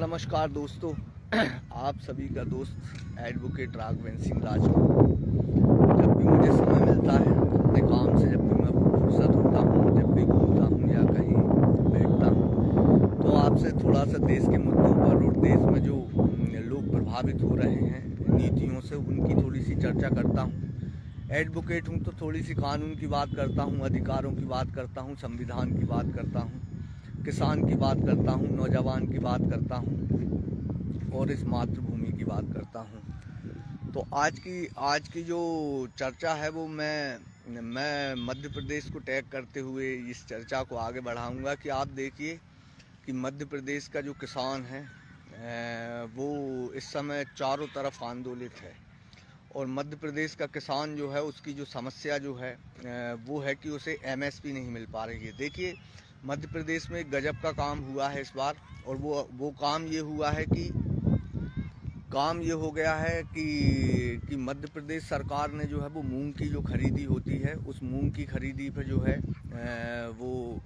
नमस्कार दोस्तों। आप सभी का दोस्त एडवोकेट राघवेंद्र सिंह राजपूत। जब भी मुझे समय मिलता है अपने काम से, जब भी मैं फुर्सत होता हूँ, जब भी घूमता हूँ या कहीं बैठता हूँ, तो आपसे थोड़ा सा देश के मुद्दों पर और देश में जो लोग प्रभावित हो रहे हैं नीतियों से, उनकी थोड़ी सी चर्चा करता हूँ। एडवोकेट हूँ तो थोड़ी सी कानून की बात करता हूँ, अधिकारों की बात करता हूँ, संविधान की बात करता हूँ, किसान की बात करता हूँ, नौजवान की बात करता हूँ और इस मातृभूमि की बात करता हूँ। तो आज की जो चर्चा है वो मैं मध्य प्रदेश को टैग करते हुए इस चर्चा को आगे बढ़ाऊंगा कि आप देखिए कि मध्य प्रदेश का जो किसान है वो इस समय चारों तरफ आंदोलित है। और मध्य प्रदेश का किसान जो है, उसकी जो समस्या जो है वो है कि उसे एमएसपी नहीं मिल पा रही है। देखिए, मध्य प्रदेश में एक गजब का काम हुआ है इस बार, और वो काम ये हुआ है कि मध्य प्रदेश सरकार ने जो है वो मूंग की जो खरीदी होती है, उस मूंग की खरीदी पर जो है वो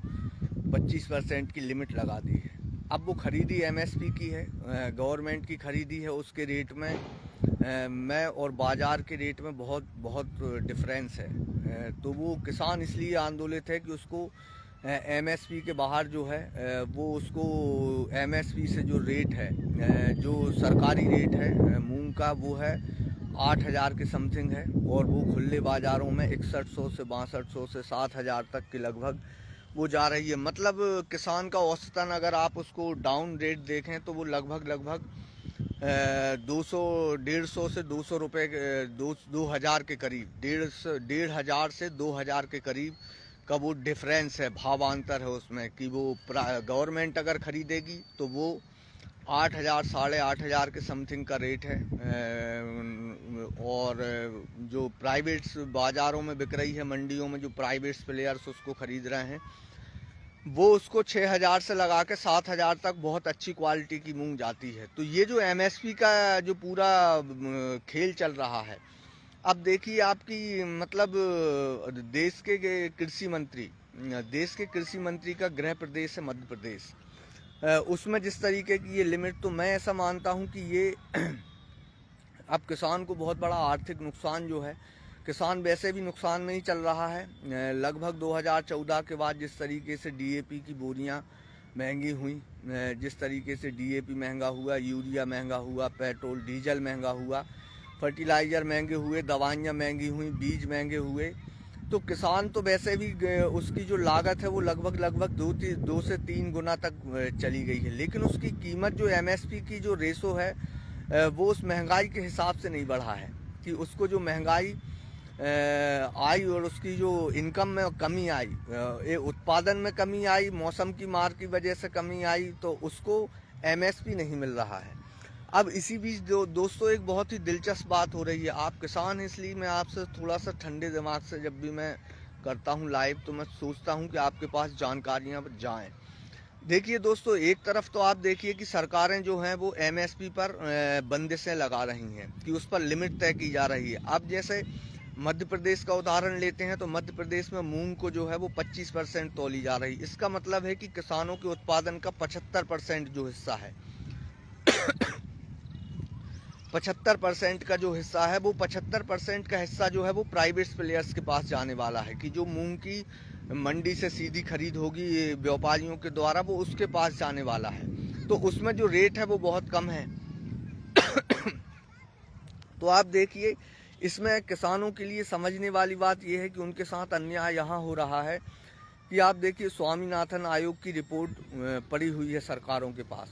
25% की लिमिट लगा दी है। अब वो खरीदी एमएसपी की है, गवर्नमेंट की खरीदी है, उसके रेट में और बाज़ार के रेट में बहुत बहुत डिफरेंस है। तो वो किसान इसलिए आंदोलित है कि उसको एमएसपी के बाहर जो है वो उसको एमएसपी से जो रेट है, जो सरकारी रेट है मूंग का, वो है 8,000 के समथिंग है, और वो खुले बाज़ारों में 6100 से 6200 से 7,000 तक के लगभग वो जा रही है। मतलब किसान का औसतन अगर आप उसको डाउन रेट देखें तो वो लगभग 200 150 से 200 रुपये 2,000 के करीब, 1,500 से 2,000 के करीब का वो डिफरेंस है, भावांतर है उसमें। कि वो गवर्नमेंट अगर खरीदेगी तो वो 8,000 8,500 के समथिंग का रेट है, और जो प्राइवेट्स बाज़ारों में बिक रही है, मंडियों में जो प्राइवेट्स प्लेयर्स उसको खरीद रहे हैं, वो उसको 6,000 से लगा के 7,000 तक बहुत अच्छी क्वालिटी की मूंग जाती है। तो ये जो एमएसपी का जो पूरा खेल चल रहा है, अब देखिए आपकी मतलब देश के कृषि मंत्री का गृह प्रदेश है मध्य प्रदेश। उसमें जिस तरीके की ये लिमिट, तो मैं ऐसा मानता हूँ कि ये अब किसान को बहुत बड़ा आर्थिक नुकसान जो है, किसान वैसे भी नुकसान में ही चल रहा है। लगभग 2014 के बाद जिस तरीके से डीएपी की बोरियां महंगी हुई, जिस तरीके से डीएपी महंगा हुआ, यूरिया महंगा हुआ, पेट्रोल डीजल महंगा हुआ, फर्टिलाइज़र महंगे हुए, दवाइयाँ महंगी हुई, बीज महंगे हुए, तो किसान तो वैसे भी उसकी जो लागत है वो लगभग 2 से 3 गुना तक चली गई है। लेकिन उसकी कीमत जो एमएसपी की जो रेशो है वो उस महंगाई के हिसाब से नहीं बढ़ा है। कि उसको जो महंगाई आई और उसकी जो इनकम में कमी आई, उत्पादन में कमी आई, मौसम की मार की वजह से कमी आई, तो उसको एमएसपी नहीं मिल रहा है। अब इसी बीच दोस्तों एक बहुत ही दिलचस्प बात हो रही है। आप किसान हैं, इसलिए मैं आपसे थोड़ा सा ठंडे दिमाग से जब भी मैं करता हूँ लाइव, तो मैं सोचता हूँ कि आपके पास जानकारियाँ जाएँ। देखिए दोस्तों, एक तरफ तो आप देखिए कि सरकारें जो हैं वो एमएसपी पर बंदिशें लगा रही हैं कि उस पर लिमिट तय की जा रही है। अब जैसे मध्य प्रदेश का उदाहरण लेते हैं, तो मध्य प्रदेश में मूंग को जो है वो 25% तौली जा रही है। इसका मतलब है कि किसानों के उत्पादन का 75% जो हिस्सा है 75% का जो हिस्सा है, वो 75% का हिस्सा जो है वो प्राइवेट प्लेयर्स के पास जाने वाला है। कि जो मूंग की मंडी से सीधी खरीद होगी व्यापारियों के द्वारा, वो उसके पास जाने वाला है। तो उसमें जो रेट है वो बहुत कम है। तो आप देखिए, इसमें किसानों के लिए समझने वाली बात यह है कि उनके साथ अन्याय यहाँ हो रहा है कि आप देखिए, स्वामीनाथन आयोग की रिपोर्ट पड़ी हुई है सरकारों के पास।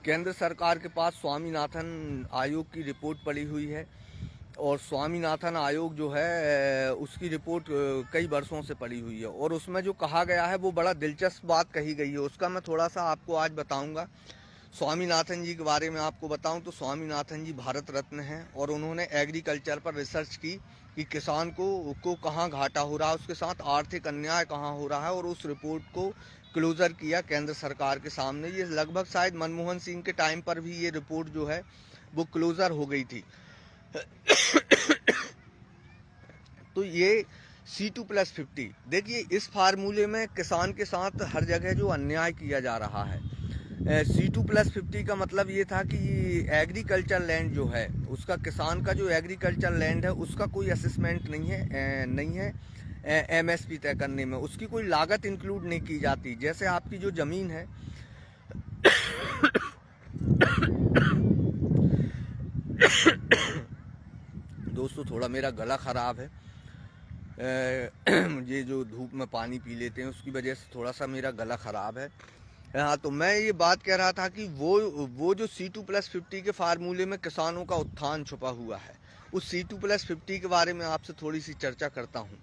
केंद्र सरकार के पास स्वामीनाथन आयोग की रिपोर्ट पड़ी हुई है, और स्वामीनाथन आयोग जो है उसकी रिपोर्ट कई वर्षों से पड़ी हुई है, और उसमें जो कहा गया है वो बड़ा दिलचस्प बात कही गई है। उसका मैं थोड़ा सा आपको आज बताऊंगा। स्वामीनाथन जी के बारे में आपको बताऊं तो स्वामीनाथन जी भारत रत्न हैं, और उन्होंने एग्रीकल्चर पर रिसर्च की कि किसान को कहाँ घाटा हो रहा है, उसके साथ आर्थिक अन्याय कहाँ हो रहा है, और उस रिपोर्ट को क्लोजर किया केंद्र सरकार के सामने। ये लगभग शायद मनमोहन सिंह के टाइम पर भी ये रिपोर्ट जो है वो क्लोजर हो गई थी। तो ये C2+50। देखिए इस फार्मूले में किसान के साथ हर जगह जो अन्याय किया जा रहा है। C2+50 का मतलब ये था कि एग्रीकल्चर लैंड जो है उसका, किसान का जो एग्रीकल्चर लैंड है उसका कोई असेसमेंट नहीं है MSP तय करने में, उसकी कोई लागत इंक्लूड नहीं की जाती। जैसे आपकी जो ज़मीन है दोस्तों थोड़ा मेरा गला ख़राब है, ये जो धूप में पानी पी लेते हैं उसकी वजह से थोड़ा सा मेरा गला ख़राब है। हाँ, तो मैं ये बात कह रहा था कि वो जो C2+50 के फार्मूले में किसानों का उत्थान छुपा हुआ है, उस C2+50 के बारे में आपसे थोड़ी सी चर्चा करता हूँ।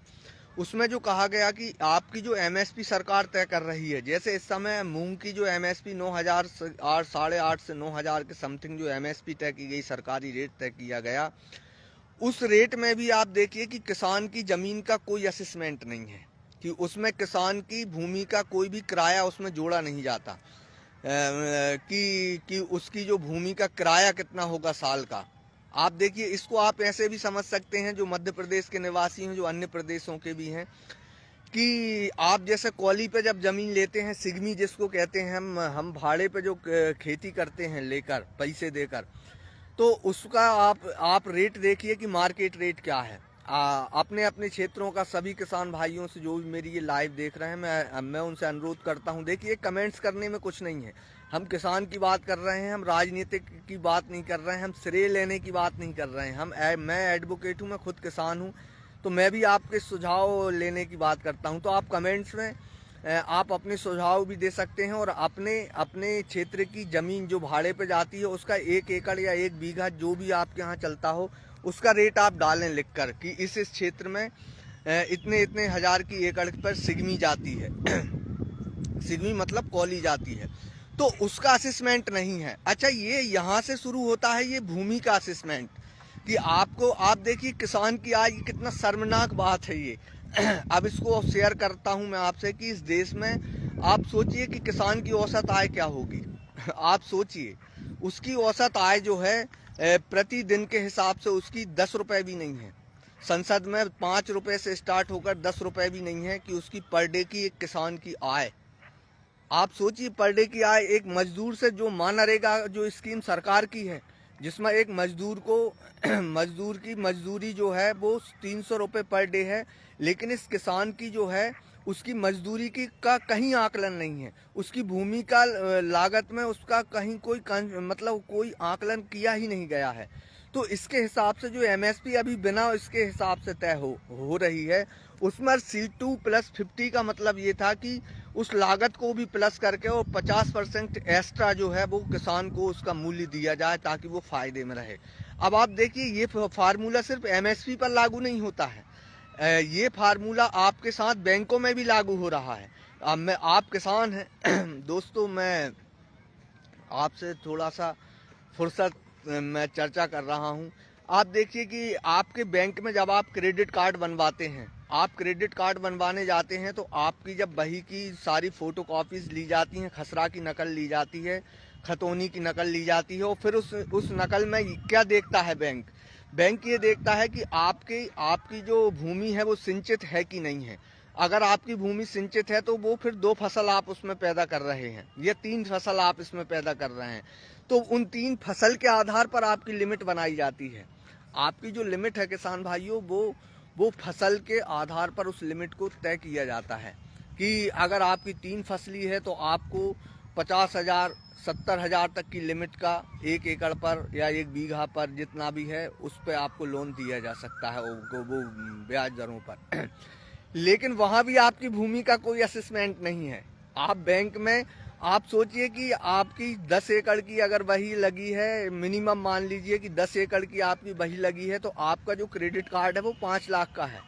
उसमें जो कहा गया कि आपकी जो MSP सरकार तय कर रही है, जैसे इस समय मूंग की जो MSP 9,000 8,500 से 9,000 के समथिंग जो MSP तय की गई, सरकारी रेट तय किया गया, उस रेट में भी आप देखिए कि किसान की ज़मीन का कोई असेसमेंट नहीं है, कि उसमें किसान की भूमि का कोई भी किराया उसमें जोड़ा नहीं जाता, कि उसकी जो भूमि का किराया कितना होगा साल का। आप देखिए इसको आप ऐसे भी समझ सकते हैं, जो मध्य प्रदेश के निवासी हैं, जो अन्य प्रदेशों के भी हैं, कि आप जैसे कौली पे जब ज़मीन लेते हैं, सिगमी जिसको कहते हैं, हम भाड़े पे जो खेती करते हैं लेकर पैसे देकर, तो उसका आप रेट देखिए कि मार्केट रेट क्या है। अपने अपने क्षेत्रों का सभी किसान भाइयों से जो भी मेरी ये लाइव देख रहे हैं, मैं उनसे अनुरोध करता हूं, देखिए कमेंट्स करने में कुछ नहीं है, हम किसान की बात कर रहे हैं, हम राजनीतिक की बात नहीं कर रहे हैं, हम श्रेय लेने की बात नहीं कर रहे हैं। मैं एडवोकेट हूँ, मैं खुद किसान हूँ, तो मैं भी आपके सुझाव लेने की बात करता हूँ। तो आप कमेंट्स में आप अपने सुझाव भी दे सकते हैं, और अपने क्षेत्र की ज़मीन जो भाड़े पे जाती है उसका 1 एकड़ या 1 बीघा जो भी आपके यहाँ चलता हो, उसका रेट आप डालें लिख कर कि इस क्षेत्र में इतने हज़ार की एकड़ पर सिगमी जाती है सिगमी मतलब कौली जाती है, तो उसका असेसमेंट नहीं है। अच्छा, ये यहाँ से शुरू होता है, ये भूमि का असेसमेंट, कि आप देखिए किसान की आज कितना शर्मनाक बात है ये। अब इसको शेयर करता हूं मैं आपसे कि इस देश में आप सोचिए कि किसान की औसत आय क्या होगी। आप सोचिए, उसकी औसत आय जो है प्रतिदिन के हिसाब से उसकी 10 रुपये भी नहीं है। संसद में 5 रुपये से स्टार्ट होकर 10 रुपये भी नहीं है कि उसकी पर डे की एक किसान की आय। आप सोचिए पर डे की आय एक मजदूर से, जो मनरेगा जो स्कीम सरकार की है, जिसमें एक मजदूर को मजदूर की मजदूरी जो है वो 300 रुपये पर डे है, लेकिन इस किसान की जो है उसकी मजदूरी की का कहीं आकलन नहीं है, उसकी भूमि का लागत में उसका कहीं कोई आकलन किया ही नहीं गया है। तो इसके हिसाब से जो MSP अभी बिना इसके हिसाब से तय हो रही है, उसमें C2+50 का मतलब ये था कि उस लागत को भी प्लस करके और 50% एक्स्ट्रा जो है वो किसान को उसका मूल्य दिया जाए, ताकि वो फायदे में रहे। अब आप देखिए ये फार्मूला सिर्फ MSP पर लागू नहीं होता है, ये फार्मूला आपके साथ बैंकों में भी लागू हो रहा है। अब आप किसान हैं दोस्तों, मैं आपसे थोड़ा सा फुर्सत मैं चर्चा कर रहा हूं। आप देखिए कि आपके बैंक में जब आप क्रेडिट कार्ड बनवाते हैं, आप क्रेडिट कार्ड बनवाने जाते हैं, तो आपकी जब बही की सारी फोटोकॉपीज ली जाती हैं, खसरा की नकल ली जाती है, खतौनी की नकल ली जाती है, और फिर उस नकल में क्या देखता है बैंक ये देखता है कि आपकी जो भूमि है वो सिंचित है कि नहीं है। अगर आपकी भूमि सिंचित है तो वो फिर 2 फसल आप उसमें पैदा कर रहे हैं, या 3 फसल आप इसमें पैदा कर रहे हैं, तो उन 3 फसल के आधार पर आपकी लिमिट बनाई जाती है। आपकी जो लिमिट है किसान भाइयों, वो फसल के आधार पर उस लिमिट को तय किया जाता है, कि अगर आपकी 3 फसली है तो आपको 50,000 70,000 तक की लिमिट का 1 एकड़ पर या 1 बीघा पर जितना भी है उस पर आपको लोन दिया जा सकता है, वो ब्याज दरों पर। लेकिन वहाँ भी आपकी भूमि का कोई असेसमेंट नहीं है। आप बैंक में आप सोचिए कि आपकी 10 एकड़ की अगर वही लगी है, मिनिमम मान लीजिए कि 10 एकड़ की आपकी वही लगी है, तो आपका जो क्रेडिट कार्ड है वो 5 लाख का है,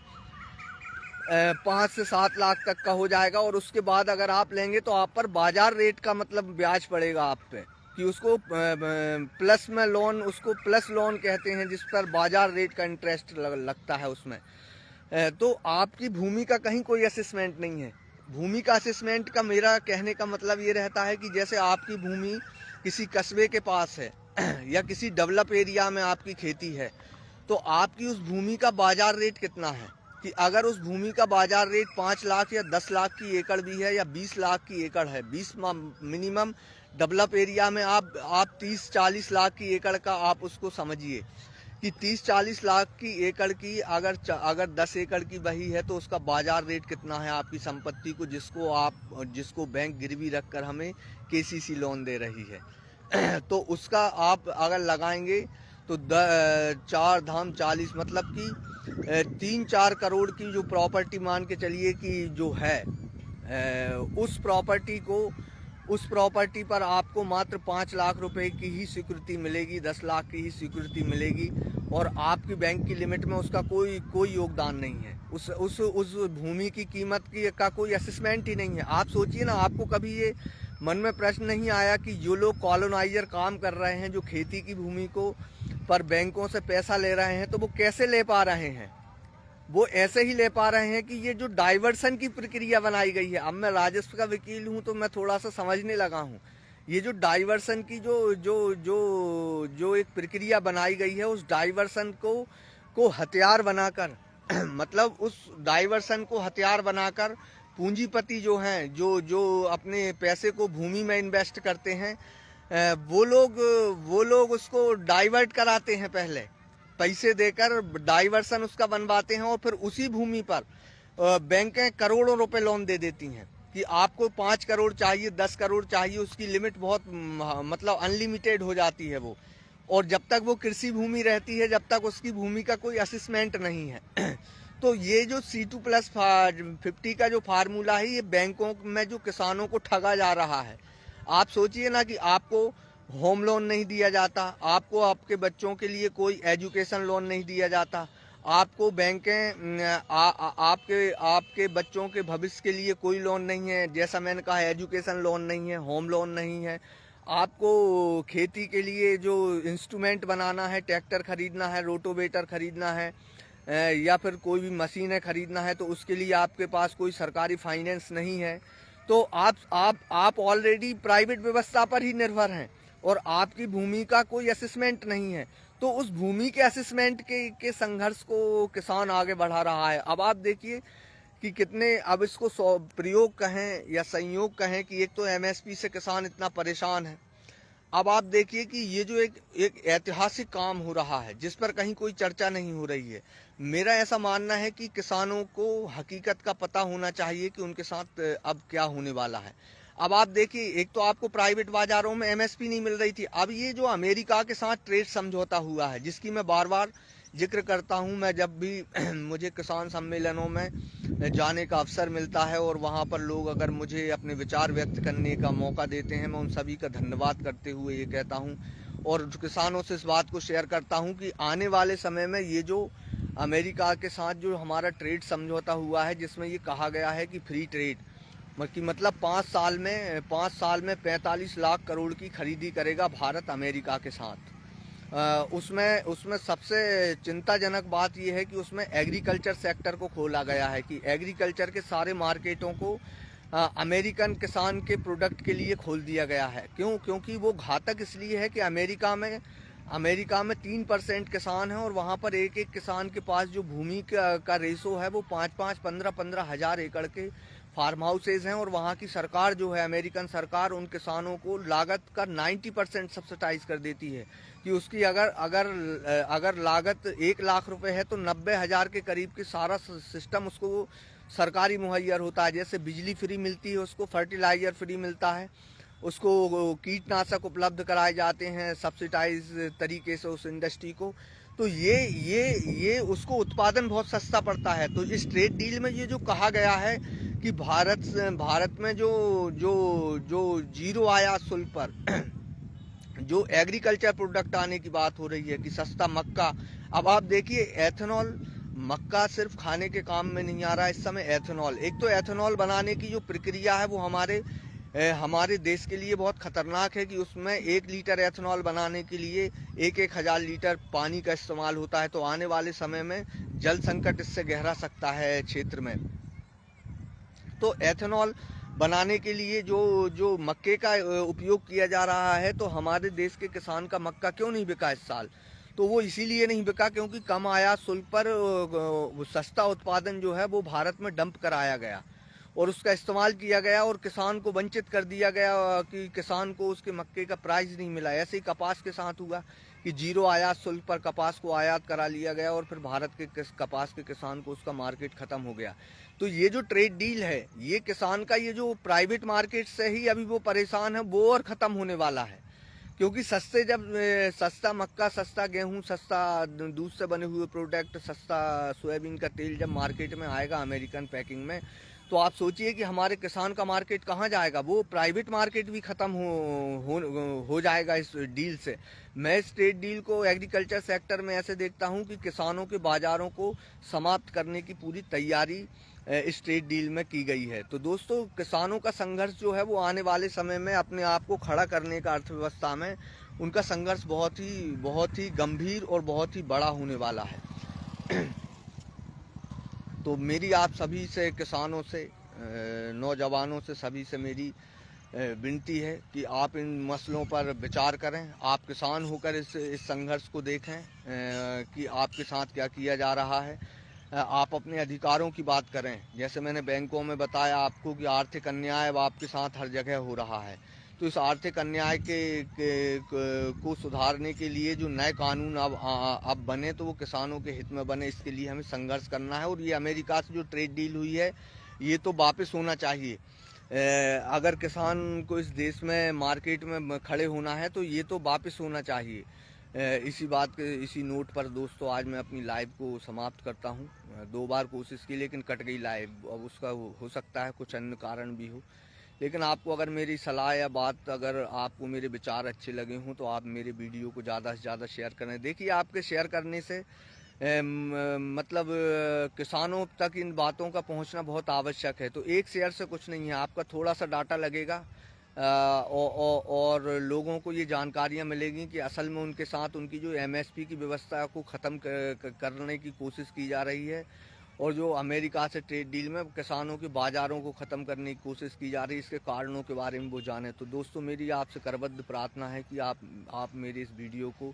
5 से 7 लाख तक का हो जाएगा। और उसके बाद अगर आप लेंगे तो आप पर बाजार रेट का मतलब ब्याज पड़ेगा आप पे, कि उसको प्लस में लोन, उसको प्लस लोन कहते हैं, जिस पर बाजार रेट का इंटरेस्ट लगता है उसमें। तो आपकी भूमि का कहीं कोई असेसमेंट नहीं है। भूमि का असेसमेंट का मेरा कहने का मतलब ये रहता है कि जैसे आपकी भूमि किसी कस्बे के पास है या किसी डेवलप एरिया में आपकी खेती है, तो आपकी उस भूमि का बाजार रेट कितना है, कि अगर उस भूमि का बाजार रेट 5 लाख या 10 लाख की एकड़ भी है या 20 लाख की एकड़ है, 20 मिनिमम डेवलप एरिया में आप 30-40 लाख की एकड़ का आप उसको समझिए कि 30-40 लाख की एकड़ की अगर 10 एकड़ की बही है तो उसका बाजार रेट कितना है आपकी संपत्ति को, जिसको बैंक गिरवी रखकर हमें केसीसी लोन दे रही है। तो उसका आप अगर लगाएंगे तो 4 धाम 40 मतलब कि 3-4 करोड़ की जो प्रॉपर्टी मान के चलिए कि जो है, उस प्रॉपर्टी पर आपको मात्र 5 लाख रुपए की ही स्वीकृति मिलेगी, 10 लाख की ही स्वीकृति मिलेगी और आपकी बैंक की लिमिट में उसका कोई योगदान नहीं है। उस भूमि की कीमत का कोई असेसमेंट ही नहीं है। आप सोचिए ना, आपको कभी ये मन में प्रश्न नहीं आया कि जो लोग कॉलोनाइजर काम कर रहे हैं, जो खेती की भूमि को पर बैंकों से पैसा ले रहे हैं, तो वो कैसे ले पा रहे हैं? वो ऐसे ही ले पा रहे हैं कि ये जो डाइवर्सन की प्रक्रिया बनाई गई है, अब मैं राजस्व का वकील हूं तो मैं थोड़ा सा समझने लगा हूं। ये जो डाइवर्सन की जो एक प्रक्रिया बनाई गई है, उस डाइवर्सन को हथियार बनाकर मतलब उस डाइवर्सन को हथियार बनाकर पूंजीपति जो हैं, जो अपने पैसे को भूमि में इन्वेस्ट करते हैं, वो लोग उसको डाइवर्ट कराते हैं, पहले पैसे देकर डाइवर्सन उसका बनवाते हैं और फिर उसी भूमि पर बैंकें करोड़ों रुपए लोन दे देती हैं कि आपको 5 करोड़ चाहिए, 10 करोड़ चाहिए, उसकी लिमिट बहुत मतलब अनलिमिटेड हो जाती है वो। और जब तक वो कृषि भूमि रहती है, जब तक उसकी भूमि का कोई असेसमेंट नहीं है। तो ये जो C2+50 का जो फार्मूला है, ये बैंकों में जो किसानों को ठगा जा रहा है। आप सोचिए ना कि आपको होम लोन नहीं दिया जाता, आपको आपके बच्चों के लिए कोई एजुकेशन लोन नहीं दिया जाता, आपको बैंकें आपके बच्चों के भविष्य के लिए कोई लोन नहीं है, जैसा मैंने कहा एजुकेशन लोन नहीं है, होम लोन नहीं है। आपको खेती के लिए जो इंस्ट्रूमेंट बनाना है, ट्रैक्टर खरीदना है, रोटोवेटर खरीदना है या फिर कोई भी मशीनें खरीदना है, तो उसके लिए आपके पास कोई सरकारी फाइनेंस नहीं है। तो आप ऑलरेडी प्राइवेट व्यवस्था पर ही निर्भर हैं और आपकी भूमि का कोई असेसमेंट नहीं है। तो उस भूमि के असेसमेंट के संघर्ष को किसान आगे बढ़ा रहा है। अब आप देखिए कि कितने, अब इसको प्रयोग कहें या संयोग कहें कि एक तो MSP से किसान इतना परेशान है। अब आप देखिए कि ये जो एक ऐतिहासिक काम हो रहा है, जिस पर कहीं कोई चर्चा नहीं हो रही है। मेरा ऐसा मानना है कि किसानों को हकीकत का पता होना चाहिए कि उनके साथ अब क्या होने वाला है। अब आप देखिए, एक तो आपको प्राइवेट बाजारों में MSP नहीं मिल रही थी, अब ये जो अमेरिका के साथ ट्रेड समझौता हुआ है, जिसकी मैं बार बार जिक्र करता हूं, मैं जब भी मुझे किसान सम्मेलनों में जाने का अवसर मिलता है और वहां पर लोग अगर मुझे अपने विचार व्यक्त करने का मौका देते हैं, मैं उन सभी का धन्यवाद करते हुए ये कहता हूं और किसानों से इस बात को शेयर करता हूं कि आने वाले समय में ये जो अमेरिका के साथ जो हमारा ट्रेड समझौता हुआ है, जिसमें ये कहा गया है कि फ्री ट्रेड कि मतलब 5 साल में 45 लाख करोड़ की खरीदी करेगा भारत अमेरिका के साथ। उसमें सबसे चिंताजनक बात यह है कि उसमें एग्रीकल्चर सेक्टर को खोला गया है कि एग्रीकल्चर के सारे मार्केटों को अमेरिकन किसान के प्रोडक्ट के लिए खोल दिया गया है। क्योंकि वो घातक इसलिए है कि अमेरिका में 3% किसान हैं और वहाँ पर एक किसान के पास जो भूमि का रेशो है वो 5-5, 15-15 हज़ार एकड़ के फार्म हाउसेज हैं और वहाँ की सरकार जो है, अमेरिकन सरकार, उन किसानों को लागत का 90% सब्सिडाइज कर देती है कि उसकी अगर लागत 1 लाख रुपए है तो 90,000 के करीब की सारा सिस्टम उसको सरकारी मुहैया होता है। जैसे बिजली फ्री मिलती है, उसको फर्टिलाइजर फ्री मिलता है, उसको कीटनाशक उपलब्ध कराए जाते हैं सब्सिडाइज तरीके से उस इंडस्ट्री को। तो ये उसको उत्पादन बहुत सस्ता पड़ता है। तो इस ट्रेड डील में ये जो कहा गया है कि भारत में जो जीरो आयात शुल्क पर जो एग्रीकल्चर प्रोडक्ट आने की बात हो रही है कि सस्ता मक्का। अब आप देखिए, एथेनॉल, मक्का सिर्फ खाने के काम में नहीं आ रहा है इस समय, एथेनॉल, एक तो एथेनॉल बनाने की जो प्रक्रिया है वो हमारे देश के लिए बहुत खतरनाक है कि उसमें 1 लीटर एथेनॉल बनाने के लिए 1,000 लीटर पानी का इस्तेमाल होता है। तो आने वाले समय में जल संकट इससे गहरा सकता है क्षेत्र में। तो एथेनॉल बनाने के लिए जो मक्के का उपयोग किया जा रहा है, तो हमारे देश के किसान का मक्का क्यों नहीं बिका इस साल? तो वो इसीलिए नहीं बिका क्योंकि कम आयात शुल्क पर सस्ता उत्पादन जो है वो भारत में डंप कराया गया और उसका इस्तेमाल किया गया और किसान को वंचित कर दिया गया कि किसान को उसके मक्के का प्राइस नहीं मिला। ऐसे ही कपास के साथ हुआ कि जीरो आयात शुल्क पर कपास को आयात करा लिया गया और फिर भारत के कपास के किसान को उसका मार्केट ख़त्म हो गया। तो ये जो ट्रेड डील है, ये किसान का ये जो प्राइवेट मार्केट से ही अभी वो परेशान है, वो और ख़त्म होने वाला है। क्योंकि सस्ता मक्का, सस्ता गेहूं, सस्ता दूध से बने हुए प्रोडक्ट, सस्ता सोयाबीन का तेल जब मार्केट में आएगा अमेरिकन पैकिंग में, तो आप सोचिए कि हमारे किसान का मार्केट कहाँ जाएगा। वो प्राइवेट मार्केट भी ख़त्म हो जाएगा इस डील से। मैं इस ट्रेड डील को एग्रीकल्चर सेक्टर में ऐसे देखता हूँ कि किसानों के बाज़ारों को समाप्त करने की पूरी तैयारी इस ट्रेड डील में की गई है। तो दोस्तों, किसानों का संघर्ष जो है वो आने वाले समय में अपने आप को खड़ा करने का अर्थव्यवस्था में उनका संघर्ष बहुत ही गंभीर और बहुत ही बड़ा होने वाला है। तो मेरी आप सभी से, किसानों से, नौजवानों से, सभी से मेरी विनती है कि आप इन मसलों पर विचार करें। आप किसान होकर इस संघर्ष को देखें कि आपके साथ क्या किया जा रहा है। आप अपने अधिकारों की बात करें। जैसे मैंने बैंकों में बताया आपको कि आर्थिक अन्याय अब आपके साथ हर जगह हो रहा है। तो इस आर्थिक अन्याय को सुधारने के लिए जो नए कानून अब बने तो वो किसानों के हित में बने, इसके लिए हमें संघर्ष करना है। और ये अमेरिका से जो ट्रेड डील हुई है, ये तो वापस होना चाहिए। अगर किसान को इस देश में मार्केट में खड़े होना है तो ये तो वापस होना चाहिए। इसी नोट पर दोस्तों आज मैं अपनी लाइव को समाप्त करता हूँ। 2 बार कोशिश की लेकिन कट गई लाइव। अब उसका हो सकता है कुछ अन्य कारण भी हो। लेकिन आपको अगर मेरी सलाह या बात, अगर आपको मेरे विचार अच्छे लगे हों तो आप मेरे वीडियो को ज़्यादा से ज़्यादा शेयर करें। देखिए, आपके शेयर करने से मतलब किसानों तक इन बातों का पहुंचना बहुत आवश्यक है। तो एक शेयर से कुछ नहीं है, आपका थोड़ा सा डाटा लगेगा और लोगों को ये जानकारियां मिलेगी कि असल में उनके साथ उनकी जो एमएसपी की व्यवस्था को ख़त्म करने की कोशिश की जा रही है और जो अमेरिका से ट्रेड डील में किसानों के बाज़ारों को ख़त्म करने की कोशिश की जा रही है, इसके कारणों के बारे में वो जाने। तो दोस्तों, मेरी आपसे करबद्ध प्रार्थना है कि आप मेरी इस वीडियो को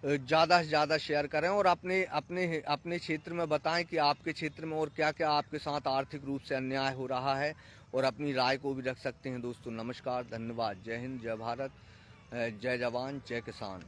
ज़्यादा से ज़्यादा शेयर करें और अपने क्षेत्र में बताएं कि आपके क्षेत्र में और क्या क्या आपके साथ आर्थिक रूप से अन्याय हो रहा है, और अपनी राय को भी रख सकते हैं। दोस्तों नमस्कार, धन्यवाद, जय हिंद, जय भारत, जय जवान, जय किसान।